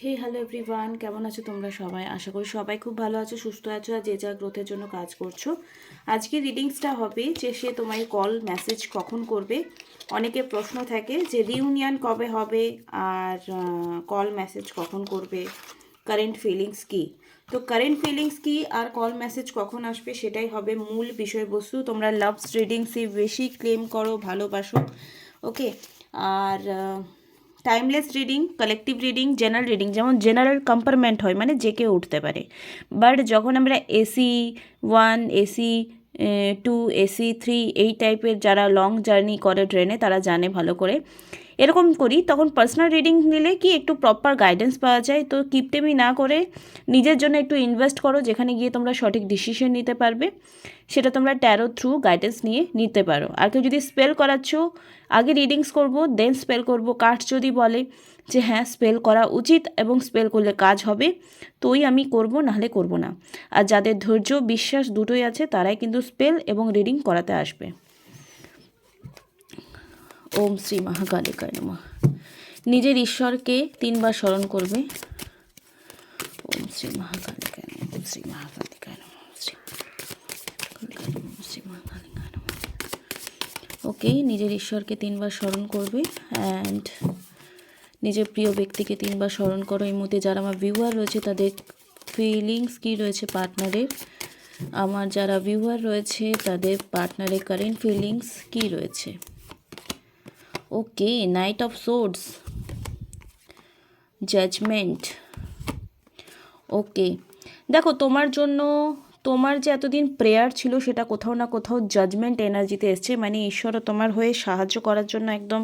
হে hello everyone, কেমন আছো তোমরা সবাই? আশা করি সবাই খুব ভালো আছো, সুস্থ আছো আর যে যার গ্রোথের জন্য কাজ করছো। আজকে রিডিংসটা হবে যে সে তোমায় কল মেসেজ কখন করবে। অনেকে প্রশ্ন থাকে যে রিউনিয়ন কবে হবে আর কল মেসেজ কখন করবে, কারেন্ট ফিলিংস কি। তো কারেন্ট ফিলিংস কি আর কল মেসেজ কখন আসবে সেটাই হবে মূল বিষয়বস্তু। তোমরা লাভস রিডিংসই বেশি ক্লেম করো, ভালোবাসো, ওকে। আর timeless reading, collective reading, general reading, যেমন জেনারেল কম্পারমেন্ট হয় মানে যে কেউ উঠতে পারে। বাট যখন আমরা এসি 1, এসি 2, এসি 3 এই টাইপের যারা লং জার্নি করে ট্রেনে তারা জানে ভালো করে এরকম করি, তখন পার্সোনাল রিডিং নিলে কি একটু প্রপার গাইডেন্স পাওয়া যায়। তো কিপটেমি না করে নিজের জন্য একটু ইনভেস্ট করো, যেখানে গিয়ে তোমরা সঠিক ডিসিশন নিতে পারবে। সেটা তোমরা ট্যারো থ্রু গাইডেন্স নিয়ে নিতে পারো। আর কেউ যদি স্পেল করাচ্ছ, আগে রিডিংস করব দেন স্পেল করব, কার্ড যদি বলে যে হ্যাঁ স্পেল করা উচিত এবং স্পেল করলে কাজ হবে, তোই আমি করব, নাহলে করব না। আর যাদের ধৈর্য বিশ্বাস দুটোই আছে তারাই কিন্তু স্পেল এবং রিডিং করাতে আসবে। ওম শ্রী মহাকালিকায় নমঃ। নিজের ঈশ্বরকে 3 বার স্মরণ করবে। ওম শ্রী মহাকালিকায় নমঃ, ওম শ্রী মহাকালিকায় নমঃ, শ্রী মহাকালিকায় নমঃ। ওকে, নিজের ঈশ্বরকে 3 বার স্মরণ করবে অ্যান্ড নিজের প্রিয় ব্যক্তিকে 3 বার স্মরণ করো। এই মুহূর্তে যারা আমার ভিউয়ার রয়েছে তাদের ফিলিংস কী রয়েছে পার্টনারের, আমার যারা ভিউয়ার রয়েছে তাদের পার্টনারের কারেন্ট ফিলিংস কী রয়েছে। ওকে, নাইট অফ সোর্ডস, জাজমেন্ট। ওকে, দেখো তোমার জন্য তোমার যে এতদিন প্রেয়ার ছিল সেটা কোথাও না কোথাও জাজমেন্ট এনার্জিতে এসছে, মানে ঈশ্বরও তোমার হয়ে সাহায্য করার জন্য একদম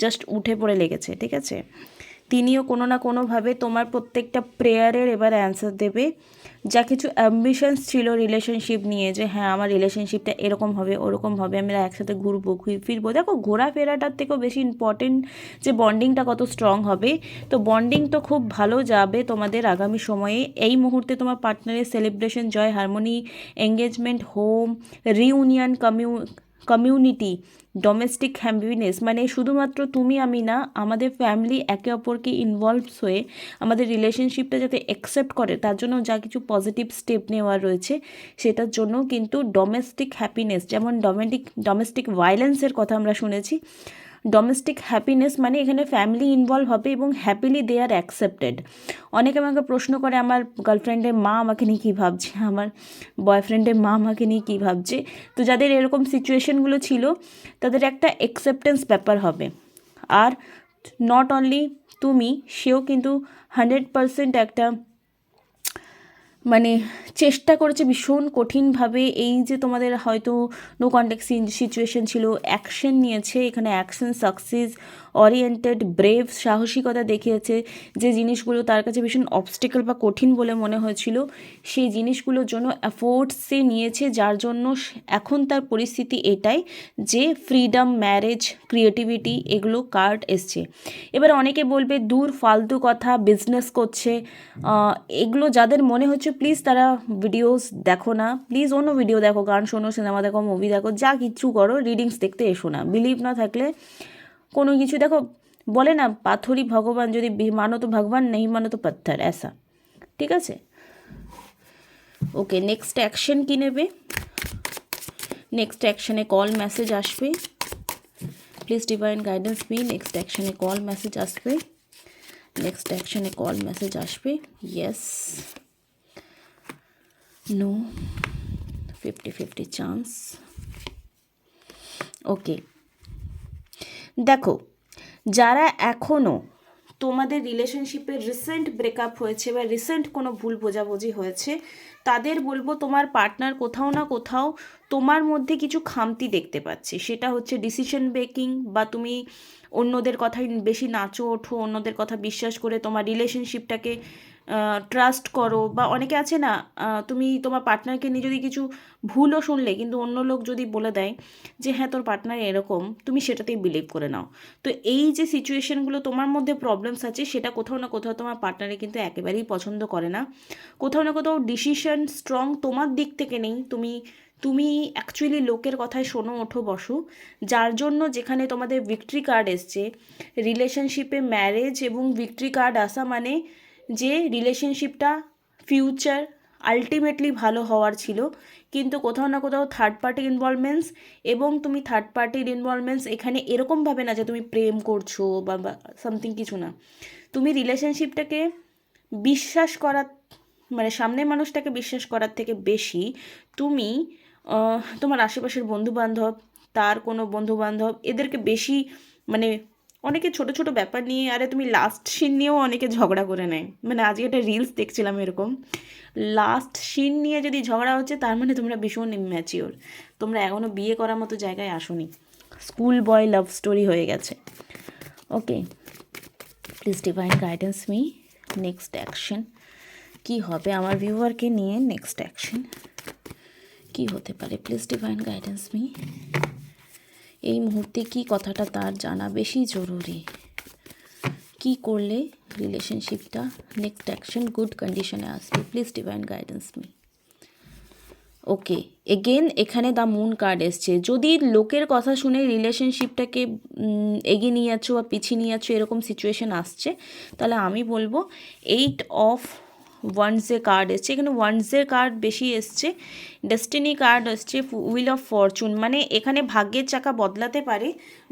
জাস্ট উঠে পড়ে লেগেছে, ঠিক আছে। তিনিও কোনো না কোনোভাবে তোমার প্রত্যেকটা প্রেয়ারের এবার অ্যান্সার দেবে। যা কিছু অ্যাম্বিশনস ছিল রিলেশনশিপ নিয়ে, যে হ্যাঁ আমার রিলেশনশিপটা এরকম হবে ওরকম হবে, আমরা একসাথে ঘুরবো ফিরবো, দেখো ঘোরাফেরাটার থেকেও বেশি ইম্পর্টেন্ট যে বন্ডিংটা কত স্ট্রং হবে। তো বন্ডিং তো খুব ভালো যাবে তোমাদের আগামী সময়ে। এই মুহূর্তে তোমার পার্টনারের celebration, joy, harmony, engagement, home, reunion, community, domestic happiness, মানে শুধুমাত্র তুমি আমি না, আমাদের ফ্যামিলি একে অপরকে ইনভলভস হয়ে আমাদের রিলেশনশিপটা যাতে অ্যাকসেপ্ট করে তার জন্য যা কিছু পজিটিভ স্টেপ নেওয়া রয়েছে সেটার জন্য কিন্তু ডোমেস্টিক হ্যাপিনেস, যেমন ডোমেস্টিক ভায়োলেন্সের কথা আমরা শুনেছি, ডোমেস্টিক হ্যাপিনেস মানে এখানে ফ্যামিলি ইনভলভ হবে এবং হ্যাপিলি দে আর অ্যাকসেপ্টেড। অনেকে আমাকে প্রশ্ন করে আমার গার্লফ্রেন্ডের মা আমাকে নিয়ে কী ভাবছে, আমার বয়ফ্রেন্ডের মা আমাকে নিয়ে কী ভাবছে। তো যাদের এরকম সিচুয়েশনগুলো ছিল তাদের একটা অ্যাকসেপ্টেন্স ব্যাপার হবে। আর নট অনলি তুমি, সেও কিন্তু 100% একটা মানে চেষ্টা করেছে ভীষণ কঠিনভাবে। এই যে তোমাদের হয়তো নো কন্ট্যাক্ট সিচুয়েশন ছিল, অ্যাকশন নিয়েছে, এখানে অ্যাকশন সাকসেস ওরিয়েন্টেড, ব্রেভ, সাহসিকতা দেখিয়েছে। যে জিনিসগুলো তার কাছে ভীষণ অবস্টেকল বা কঠিন বলে মনে হয়েছিল সেই জিনিসগুলোর জন্য এফোর্টস সে নিয়েছে, যার জন্য এখন তার পরিস্থিতি এটাই যে ফ্রিডম, ম্যারেজ, ক্রিয়েটিভিটি এগুলো কার্ড এসছে। এবার অনেকে বলবে দূর ফালতু কথা, বিজনেস করছে, এগুলো যাদের মনে হচ্ছে প্লিজ তারা ভিডিওস দেখো না, প্লিজ অন্য ভিডিও দেখো, গান শোনো, সিনেমা দেখো, মুভি দেখো, যা কিচ্ছু করো, রিডিংস দেখতে এসো না। বিলিভ না থাকলে কোনো কিছু দেখো, বলে না পাথরই ভগবান, যদি মানো তো ভগবান, নেই মানো তো পাথর, এসা, ঠিক আছে। ওকে, নেক্সট অ্যাকশন কী নেবে? নেক্সট অ্যাকশনে কল মেসেজ আসবে, please divine guidance me. Next অ্যাকশনে কল মেসেজ আসবে, নেক্সট অ্যাকশনে কল মেসেজ আসবে, ইয়েস, নো, 50-50 চান্স। ওকে, দেখো যারা এখনও তোমাদের রিলেশনশিপের রিসেন্ট ব্রেকআপ হয়েছে বা রিসেন্ট কোনো ভুল বোঝাবুঝি হয়েছে, তাদের বলবো তোমার পার্টনার কোথাও না কোথাও তোমার মধ্যে কিছু খামতি দেখতে পাচ্ছে। সেটা হচ্ছে ডিসিশন মেকিং, বা তুমি অন্যদের কথায় বেশি নাচো ওঠো, অন্যদের কথা বিশ্বাস করে তোমার রিলেশনশিপটাকে ট্রাস্ট করো। বা অনেকে আছে না, তুমি তোমার পার্টনারকে নিয়ে যদি কিছু ভুলও শুনলে কিন্তু অন্য লোক যদি বলে দেয় যে হ্যাঁ তোর পার্টনার এরকম, তুমি সেটাতেই বিলিভ করে নাও। তো এই যে সিচুয়েশনগুলো তোমার মধ্যে প্রবলেমস আছে সেটা কোথাও না কোথাও তোমার পার্টনারে কিন্তু একেবারেই পছন্দ করে না। কোথাও না কোথাও ডিসিশন স্ট্রং তোমার দিক থেকে নেই, তুমি অ্যাকচুয়ালি লোকের কথায় শোনো ওঠো বসো, যার জন্য যেখানে তোমাদের ভিক্টরি কার্ড এসছে রিলেশনশিপে, ম্যারেজ এবং ভিক্টরি কার্ড আসা মানে যে রিলেশনশিপটা ফিউচার আলটিমেটলি ভালো হওয়ার ছিল, কিন্তু কোথাও না কোথাও থার্ড পার্টির ইনভলভমেন্টস, এবং তুমি থার্ড পার্টির ইনভলভমেন্টস এখানে এরকমভাবে না যে তুমি প্রেম করছো বা সামথিং কিছু না, তুমি রিলেশনশিপটাকে বিশ্বাস করার মানে সামনের মানুষটাকে বিশ্বাস করার থেকে বেশি তুমি তোমার আশেপাশের বন্ধুবান্ধব, তার কোনো বন্ধুবান্ধব, এদেরকে বেশি মানে অনেকে ছোট ছোট ব্যাপার নিয়ে, আরে তুমি লাস্ট সিন নিয়েও অনেকে ঝগড়া করে নেয়, মানে আজকে একটা রিলস দেখছিলাম এরকম, লাস্ট সিন নিয়ে যদি ঝগড়া হচ্ছে তার মানে তোমরা ভীষণ ইম্যাচিওর, তোমরা এখনও বিয়ে করার মতো জায়গায় আসোনি, স্কুল বয় লাভ স্টোরি হয়ে গেছে। Okay, please divine guidance me, next action কী হবে আমার ভিউয়ারকে নিয়ে, নেক্সট অ্যাকশন কী হতে পারে, প্লিজ ডিভাইন গাইডেন্স মি। এই মুহূর্তে কি কথাটা তার জানা বেশি জরুরি, কি করলে রিলেশনশিপটা নেক্সট অ্যাকশন গুড কন্ডিশনে আসবে, please divine guidance me. Okay, again এখানে দ্য মুন কার্ড এসছে, যদি লোকের কথা শুনে রিলেশনশিপটাকে এগিয়ে নিয়ে যাচ্ছ বা পিছিয়ে নিয়ে যাচ্ছ এরকম সিচুয়েশান আসছে, তাহলে আমি বলবো 8 অফ ওয়ান্সের কার্ড এসছে, এখানে ওয়ান্সের কার্ড বেশি এসছে, ডেস্টিনি কার্ড এসছে, হুইল অফ ফরচুন, মানে এখানে ভাগ্যের চাকা বদলাতে পারে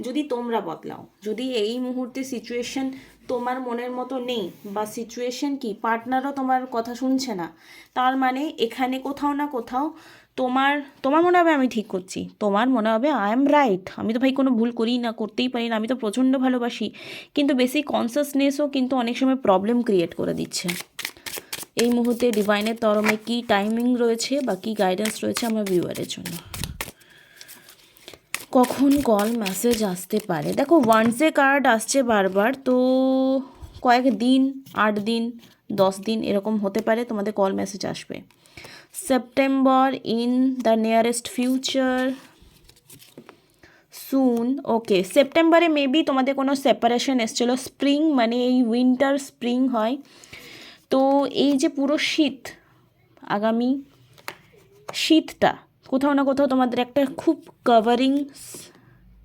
যদি তোমরা বদলাও, যদি এই মুহূর্তে সিচুয়েশন তোমার মনের মতো নেই বা সিচুয়েশন কি পার্টনারও তোমার কথা শুনছে না, তার মানে এখানে কোথাও না কোথাও তোমার তোমার মনে হবে আমি ঠিক করছি, তোমার মনে হবে আই এম রাইট, আমি তো ভাই কোনো ভুল করি না, করতেই পারি না, আমি তো প্রচণ্ড ভালোবাসি, কিন্তু বেসিক কনসাসনেসও কিন্তু অনেক সময় প্রবলেম ক্রিয়েট করে দিচ্ছে। এই মুহূর্তে ডিভাইনের তরফে কী টাইমিং রয়েছে বা কী গাইডেন্স রয়েছে আমার ভিউয়ারের জন্য, কখন কল মেসেজ আসতে পারে। দেখো ওয়ান্সে কার্ড আসছে বারবার, তো কয়েক দিন, 8 দিন, 10 দিন এরকম হতে পারে তোমাদের কল মেসেজ আসবে। September in the nearest future, soon. Okay, সেপ্টেম্বরে মেবি তোমাদের কোনো সেপারেশন এসেছিলো, স্প্রিং মানে এই উইন্টার স্প্রিং হয়, তো এই যে পুরো শীত, আগামী শীতটা কোথাও না কোথাও তোমাদের একটা খুব covering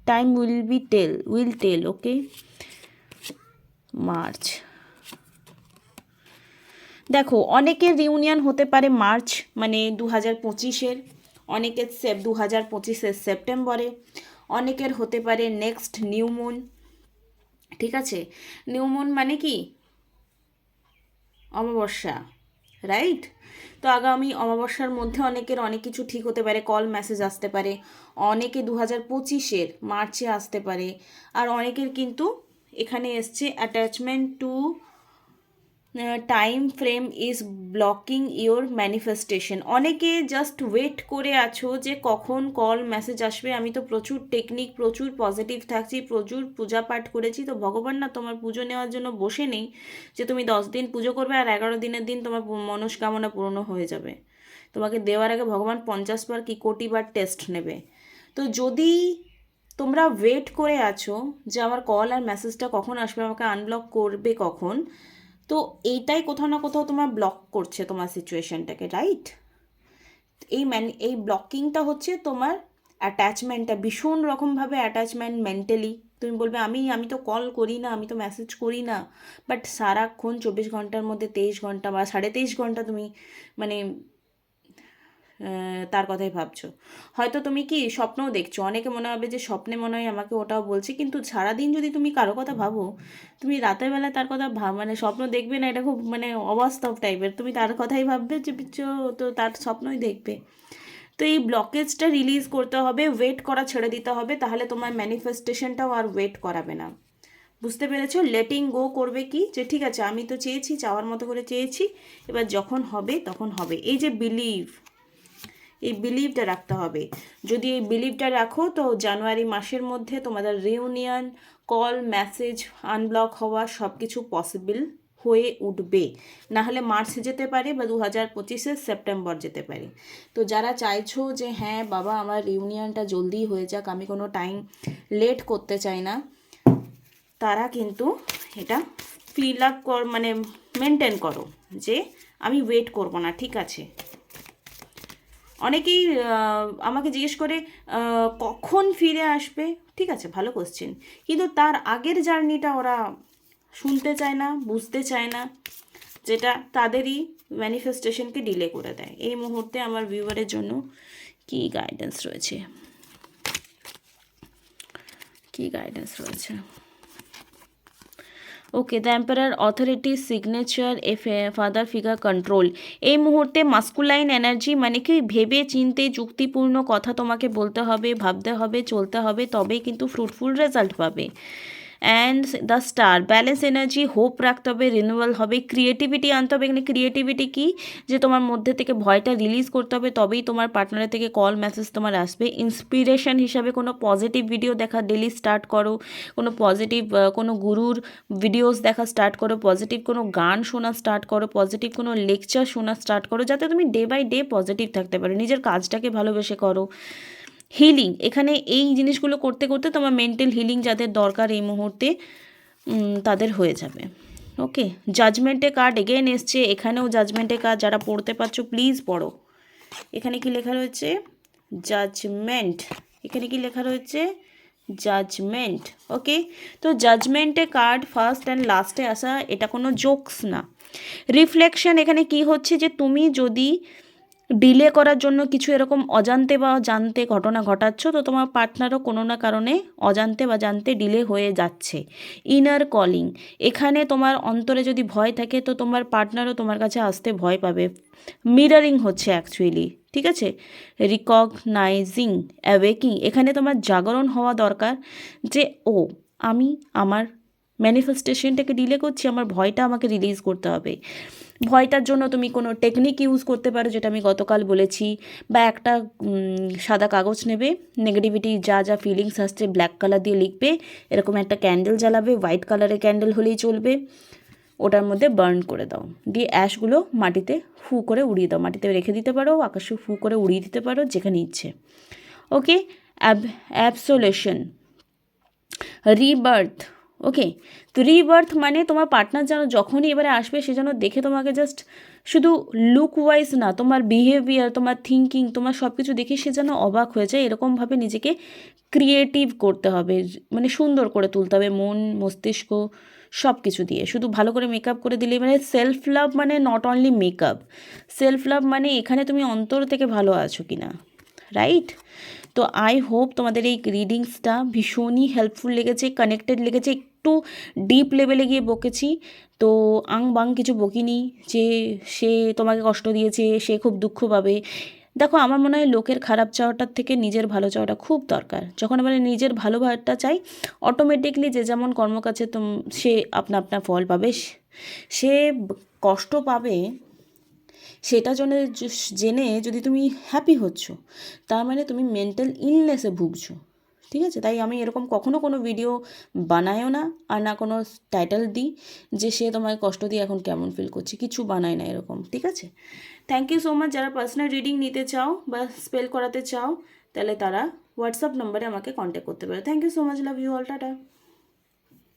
time will tell. Okay, March, দেখো অনেকের রিউনিয়ন হতে পারে মার্চ মানে 2025-এর, অনেকের 2025-এর সেপ্টেম্বরে, অনেকের হতে পারে নেক্সট নিউ মুন, ঠিক আছে, নিউ মুন মানে কি অমাবস্যা, রাইট, তো আগামী অমাবস্যার মধ্যে অনেকের অনেক কিছু ঠিক হতে পারে, কল মেসেজ আসতে পারে, অনেকে 2025-এর মার্চে আসতে পারে, আর অনেকের কিন্তু এখানে এসছে attachment to time frame is blocking your manifestation, অনেকে জাস্ট ওয়েট করে আছো যে কখন কল মেসেজ আসবে, আমি তো প্রচুর টেকনিক, প্রচুর পজিটিভ থাকছি, প্রচুর পূজা পাঠ করেছি, তো ভগবান না তোমার পুজো নেওয়ার জন্য বসে নেই যে তুমি 10 দিন পুজো করবে আর 11 দিনের দিন তোমার মনস্কামনা পূর্ণ হয়ে যাবে, তোমাকে দেওয়ার আগে ভগবান 50 বার কি কোটি বার টেস্ট নেবে। তো যদি তোমরা ওয়েট করে আছো যে আমার কল আর মেসেজটা কখন আসবে, আমাকে আনব্লক করবে কখন, তো এইটাই কোথাও না কোথাও তোমার ব্লক করছে তোমার সিচুয়েশনটাকে, রাইট, এই ব্লকিংটা হচ্ছে তোমার অ্যাটাচমেন্টটা, ভীষণ রকমভাবে অ্যাটাচমেন্ট মেন্টালি, তুমি বলবে আমি তো কল করি না, আমি তো মেসেজ করি না, বাট সারাক্ষণ 24 ঘন্টার মধ্যে 23 ঘন্টা বা 23.5 ঘন্টা তুমি মানে তার কথাই ভাবছো, হয়তো তুমি কি স্বপ্নও দেখছো, অনেকে মনে হবে যে স্বপ্নে মনে হয় আমাকে ওটাও বলছে, কিন্তু সারাদিন যদি তুমি কারো কথা ভাবো, তুমি রাতের বেলা তার কথা মানে স্বপ্ন দেখবে না, এটা খুব মানে অবাস্তব টাইপের, তুমি তার কথাই ভাববে যে পিছু, তো তার স্বপ্নই দেখবে। তো এই ব্লকেজটা রিলিজ করতে হবে, ওয়েট করা ছেড়ে দিতে হবে, তাহলে তোমার ম্যানিফেস্টেশনটাও আর ওয়েট করাবে না, বুঝতে পেরেছো, লেটিং গো করবে কি যে ঠিক আছে আমি তো চেয়েছি, চাওয়ার মতো করে চেয়েছি, এবার যখন হবে তখন হবে, এই যে বিলিভ, এই বিলিভটা রাখতে হবে, যদি এই বিলিভটা রাখো তো জানুয়ারি মাসের মধ্যে তোমাদের রিউনিয়ন, কল মেসেজ, আনব্লক হওয়া সব কিছু পসিবল হয়ে উঠবে, নাহলে মার্চ যেতে পারে বা 2025-এর সেপ্টেম্বর যেতে পারে। তো যারা চাইছো যে হ্যাঁ বাবা আমার রিউনিয়নটা জলদি হয়ে যাক, আমি কোনো টাইম লেট করতে চাই না, তারা কিন্তু এটা ফিল আপ মানে মেনটেন করো যে আমি ওয়েট করব না, ঠিক আছে। অনেকেই আমাকে জিজ্ঞেস করে কখন ফিরে আসবে, ঠিক আছে ভালো কোশ্চেন, কিন্তু তার আগের জার্নিটা ওরা শুনতে চায় না, বুঝতে চায় না, যেটা তাদেরই ম্যানিফেস্টেশনকে ডিলে করে দেয়। এই মুহূর্তে আমার ভিউয়ারের জন্য কী গাইডেন্স রয়েছে, কী গাইডেন্স রয়েছে? Okay, the emperor, authority, signature, father figure, control. এই মুহূর্তে মাস্কুলাইন এনার্জি, মানে কি ভেবে চিনতে যুক্তিপূর্ণ কথা তোমাকে বলতে হবে, ভাবতে হবে, চলতে হবে, তবেই কিন্তু ফ্রুটফুল রেজাল্ট পাবে। And the star, balance energy, hope রাখতে হবে, রিনিউয়াল হবে, ক্রিয়েটিভিটি আনতে হবে। এখানে ক্রিয়েটিভিটি কি, যে তোমার মধ্যে থেকে ভয়টা রিলিজ করতে হবে, তবেই তোমার পার্টনারের থেকে কল মেসেজ তোমার আসবে। ইন্সপিরেশন হিসাবে কোনো পজিটিভ ভিডিও দেখা ডেলি স্টার্ট করো, কোনো পজিটিভ কোনো গুরুর ভিডিওস দেখা স্টার্ট করো, পজিটিভ কোনো গান শোনা স্টার্ট করো, পজিটিভ কোনো লেকচার শোনা স্টার্ট করো, যাতে তুমি ডে বাই ডে পজিটিভ থাকতে পারো, নিজের কাজটাকে ভালোবেসে করো। হিলিং, এখানে এই জিনিসগুলো করতে করতে তোমার মেন্টাল হিলিং যাদের দরকার এই মুহূর্তে তাদের হয়ে যাবে। ওকে, জাজমেন্টে কার্ড এগেন এসছে, এখানেও জাজমেন্টে কার্ড, যারা পড়তে পারছো প্লিজ পড়ো। এখানে কি লেখা রয়েছে? জাজমেন্ট। এখানে কি লেখা রয়েছে? জাজমেন্ট। ওকে, তো জাজমেন্টে কার্ড ফার্স্ট অ্যান্ড লাস্টে আসা, এটা কোনো জোকস না। রিফ্লেকশন, এখানে কি হচ্ছে যে তুমি যদি ডিলে করার জন্য কিছু এরকম অজান্তে বা জানতে ঘটনা ঘটাচ্ছ, তো তোমার পার্টনারও কোনো না কারণে অজান্তে বা জানতে ডিলে হয়ে যাচ্ছে। ইনার কলিং, এখানে তোমার অন্তরে যদি ভয় থাকে তো তোমার পার্টনারও তোমার কাছে আসতে ভয় পাবে। মিরারিং হচ্ছে অ্যাকচুয়ালি, ঠিক আছে। রিকগনাইজিং, অ্যাওয়েকিং, এখানে তোমার জাগরণ হওয়া দরকার যে ও আমি আমার ম্যানিফেস্টেশনটাকে ডিলে করছি, আমার ভয়টা আমাকে রিলিজ করতে হবে। ভয়টার জন্য তুমি কোনো টেকনিক ইউজ করতে পারো, যেটা আমি গতকাল বলেছি, বা একটা সাদা কাগজ নেবে, নেগেটিভিটি যা যা ফিলিংস আসছে ব্ল্যাক কালার দিয়ে লিখবে, এরকম একটা ক্যান্ডেল জ্বালাবে, হোয়াইট কালারের ক্যান্ডেল হলেই চলবে, ওটার মধ্যে বার্ন করে দাও, দিয়ে অ্যাশগুলো মাটিতে ফু করে উড়িয়ে দাও, মাটিতে রেখে দিতে পারো, আকাশে ফু করে উড়িয়ে দিতে পারো, যেখানে ইচ্ছে। ওকে, অ্যাবসোলেশন, রিবার্থ। ওকে, তো রিবার্থ মানে তোমার পার্টনার যেন যখনই এবারে আসবে সে যেন দেখে তোমাকে জাস্ট শুধু লুক ওয়াইজ না, তোমার বিহেভিয়ার, তোমার থিঙ্কিং, তোমার সব কিছু দেখে সে যেন অবাক হয়ে যায়। এরকমভাবে নিজেকে ক্রিয়েটিভ করতে হবে, মানে সুন্দর করে তুলতে হবে, মন মস্তিষ্ক সব কিছু দিয়ে। শুধু ভালো করে মেকআপ করে দিলে, মানে সেলফ লাভ মানে not only makeup, self love মানে এখানে তুমি অন্তর থেকে ভালো আছো কি না, রাইট? তো আই হোপ তোমাদের এই রিডিংসটা ভীষণই হেল্পফুল লেগেছে, কানেক্টেড লেগেছে, একটু ডিপ লেভেলে গিয়ে বকেছি, তো আং বাং কিছু বকিনি যে সে তোমাকে কষ্ট দিয়েছে, সে খুব দুঃখ পাবে। দেখো, আমার মনে হয় লোকের খারাপ চাওয়াটার থেকে নিজের ভালো চাওয়াটা খুব দরকার। যখন আমরা নিজের ভালোটা চাই, অটোমেটিকলি যে যেমন কর্মকাছে সে আপনা আপনা ফল পাবে। সে কষ্ট পাবে সেটা জেনে যদি তুমি হ্যাপি হচ্ছ, তার মানে তুমি মেন্টাল ইলনেসে ভুগছো, ঠিক আছে? তাই আমি এরকম কখনো কোনো ভিডিও বানাইও না, আর না কোনো টাইটেল দিই যে সে তোমায় কষ্ট দিয়ে এখন কেমন ফিল করছে, কিছু বানাই না এরকম, ঠিক আছে? Thank you so much. যারা পার্সোনাল রিডিং নিতে চাও বা স্পেল করাতে চাও, তাহলে তারা হোয়াটসঅ্যাপ নম্বরে আমাকে কন্ট্যাক্ট করতে পারে। Thank you so much, love you all, tata.